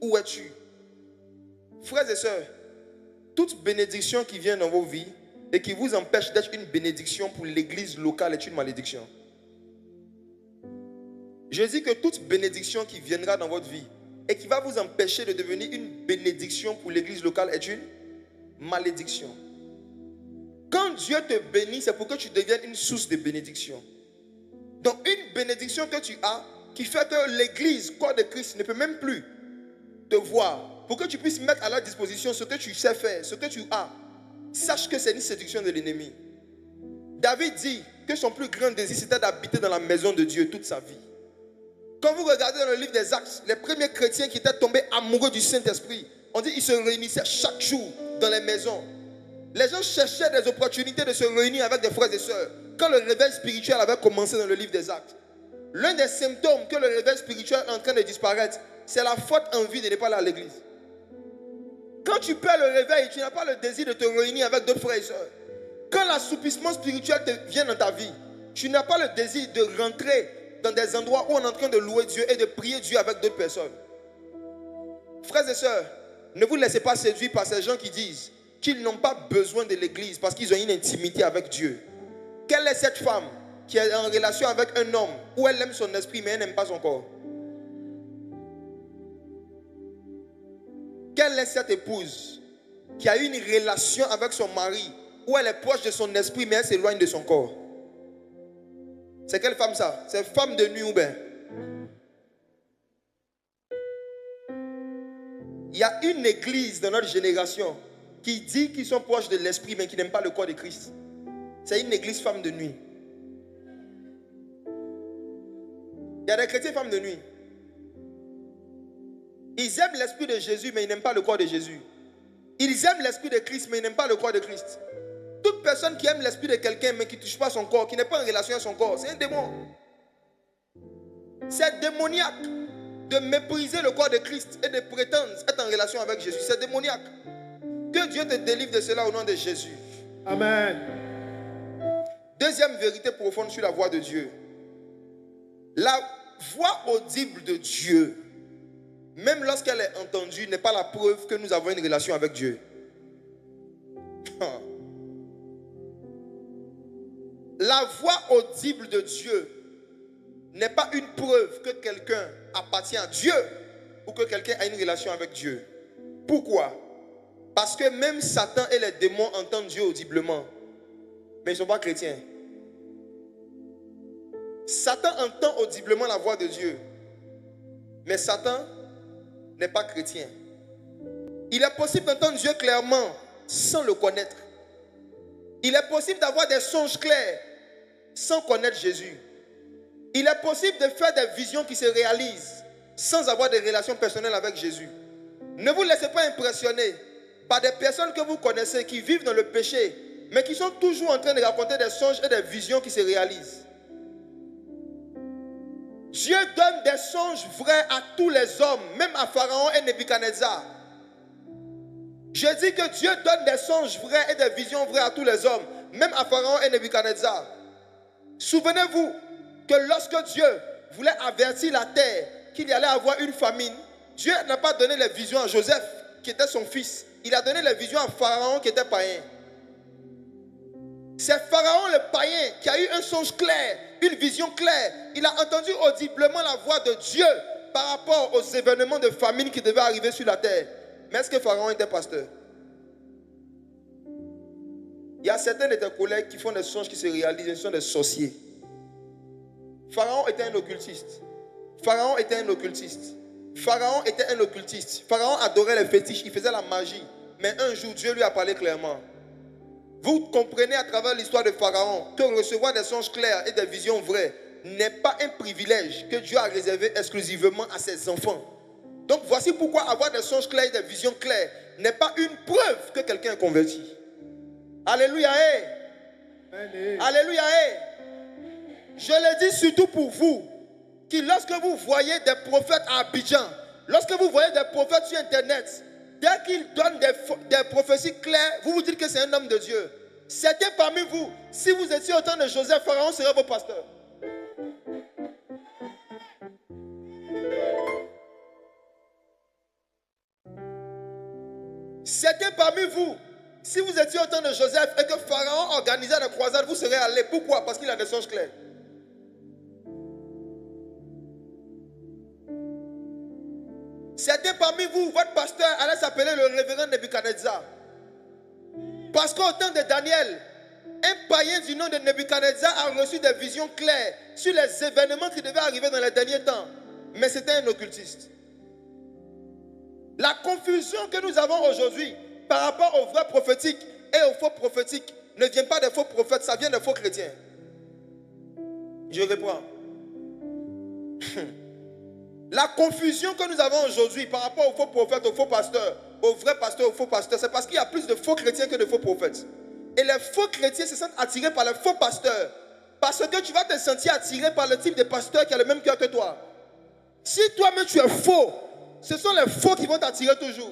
Où es-tu? Frères et sœurs, toute bénédiction qui vient dans vos vies et qui vous empêche d'être une bénédiction pour l'église locale est une malédiction. Je dis que toute bénédiction qui viendra dans votre vie et qui va vous empêcher de devenir une bénédiction pour l'église locale est une malédiction. Quand Dieu te bénit, c'est pour que tu deviennes une source de bénédiction. Donc une bénédiction que tu as qui fait que l'église, corps de Christ, ne peut même plus te voir, pour que tu puisses mettre à la disposition ce que tu sais faire, ce que tu as. Sache que c'est une séduction de l'ennemi. David dit que son plus grand désir c'était d'habiter dans la maison de Dieu toute sa vie. Quand vous regardez dans le livre des Actes, les premiers chrétiens qui étaient tombés amoureux du Saint-Esprit, on dit qu'ils se réunissaient chaque jour dans les maisons. Les gens cherchaient des opportunités de se réunir avec des frères et sœurs. Quand le réveil spirituel avait commencé dans le livre des Actes, l'un des symptômes que le réveil spirituel est en train de disparaître, c'est la forte envie de ne pas aller à l'église. Quand tu perds le réveil, tu n'as pas le désir de te réunir avec d'autres frères et sœurs. Quand l'assoupissement spirituel vient dans ta vie, tu n'as pas le désir de rentrer dans des endroits où on est en train de louer Dieu et de prier Dieu avec d'autres personnes. Frères et sœurs, ne vous laissez pas séduire par ces gens qui disent qu'ils n'ont pas besoin de l'église parce qu'ils ont une intimité avec Dieu. Quelle est cette femme qui est en relation avec un homme où elle aime son esprit mais elle n'aime pas son corps? Quelle est cette épouse qui a une relation avec son mari où elle est proche de son esprit mais elle s'éloigne de son corps? C'est quelle femme ça? C'est femme de nuit ou bien? Il y a une église dans notre génération qui dit qu'ils sont proches de l'esprit mais qui n'aiment pas le corps de Christ. C'est une église femme de nuit. Il y a des chrétiens femmes de nuit. Ils aiment l'esprit de Jésus mais ils n'aiment pas le corps de Jésus. Ils aiment l'esprit de Christ mais ils n'aiment pas le corps de Christ. Toute personne qui aime l'esprit de quelqu'un mais qui ne touche pas son corps, qui n'est pas en relation avec son corps, c'est un démon. C'est démoniaque de mépriser le corps de Christ et de prétendre être en relation avec Jésus. C'est démoniaque. Que Dieu te délivre de cela au nom de Jésus. Amen. Deuxième vérité profonde sur la voix de Dieu. La voix audible de Dieu, même lorsqu'elle est entendue, n'est pas la preuve que nous avons une relation avec Dieu. La voix audible de Dieu n'est pas une preuve que quelqu'un appartient à Dieu ou que quelqu'un a une relation avec Dieu. Pourquoi? Parce que même Satan et les démons entendent Dieu audiblement, mais ils ne sont pas chrétiens. Satan entend audiblement la voix de Dieu, mais Satan n'est pas chrétien. Il est possible d'entendre Dieu clairement sans le connaître. Il est possible d'avoir des songes clairs sans connaître Jésus. Il est possible de faire des visions qui se réalisent sans avoir de relations personnelles avec Jésus. Ne vous laissez pas impressionner par des personnes que vous connaissez qui vivent dans le péché, mais qui sont toujours en train de raconter des songes et des visions qui se réalisent. Dieu donne des songes vrais à tous les hommes, même à Pharaon et Nebuchadnezzar. Je dis que Dieu donne des songes vrais et des visions vraies à tous les hommes, même à Pharaon et Nebuchadnezzar. Souvenez-vous que lorsque Dieu voulait avertir la terre qu'il y allait avoir une famine, Dieu n'a pas donné les visions à Joseph, qui était son fils. Il a donné les visions à Pharaon, qui était païen. C'est Pharaon le païen qui a eu un songe clair, une vision claire. Il a entendu audiblement la voix de Dieu par rapport aux événements de famine qui devaient arriver sur la terre. Mais est-ce que Pharaon était pasteur? Il y a certains de tes collègues qui font des songes qui se réalisent, ils sont des sorciers. Pharaon était un occultiste. Pharaon était un occultiste. Pharaon était un occultiste. Pharaon adorait les fétiches, il faisait la magie. Mais un jour, Dieu lui a parlé clairement. Vous comprenez à travers l'histoire de Pharaon que recevoir des songes clairs et des visions vraies n'est pas un privilège que Dieu a réservé exclusivement à ses enfants. Donc voici pourquoi avoir des songes clairs et des visions claires n'est pas une preuve que quelqu'un est converti. Alléluia. Alléluia. Je le dis surtout pour vous, qui lorsque vous voyez des prophètes à Abidjan, lorsque vous voyez des prophètes sur Internet, dès qu'ils donnent des prophéties claires, vous vous dites que c'est un homme de Dieu. Certains parmi vous, si vous étiez au temps de Joseph, Pharaon serait vos pasteurs. Certains parmi vous, si vous étiez au temps de Joseph et que Pharaon organisait des croisades, vous serez allés. Pourquoi? Parce qu'il a des songes clairs. Certains parmi vous, votre pasteur allait s'appeler le révérend Nebuchadnezzar. Parce qu'au temps de Daniel, un païen du nom de Nebuchadnezzar a reçu des visions claires sur les événements qui devaient arriver dans les derniers temps. Mais c'était un occultiste. La confusion que nous avons aujourd'hui par rapport aux vrais prophétiques et aux faux prophétiques ne vient pas des faux prophètes, ça vient des faux chrétiens. Je reprends. La confusion que nous avons aujourd'hui par rapport aux faux prophètes, aux faux pasteurs, aux vrais pasteurs, aux faux pasteurs, c'est parce qu'il y a plus de faux chrétiens que de faux prophètes. Et les faux chrétiens se sentent attirés par les faux pasteurs. Parce que tu vas te sentir attiré par le type de pasteur qui a le même cœur que toi. Si toi-même tu es faux, ce sont les faux qui vont t'attirer toujours.